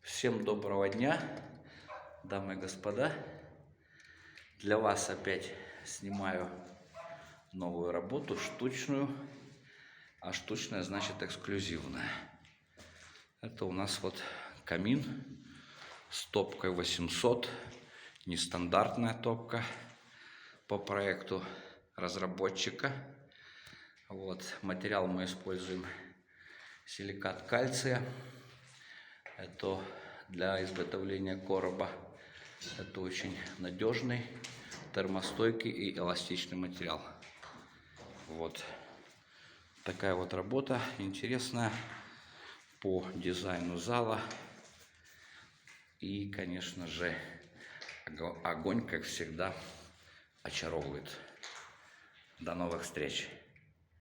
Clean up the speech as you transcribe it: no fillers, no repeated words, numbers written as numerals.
Всем доброго дня, дамы и господа. Для вас опять снимаю новую работу, штучную. А штучная значит эксклюзивная. Это у нас вот камин с топкой 800. Нестандартная топка по проекту разработчика. Вот, материал мы используем силикат кальция. Это для изготовления короба. Это очень надежный, термостойкий и эластичный материал. Вот такая вот работа интересная по дизайну зала. И, конечно же, огонь, как всегда, очаровывает. До новых встреч!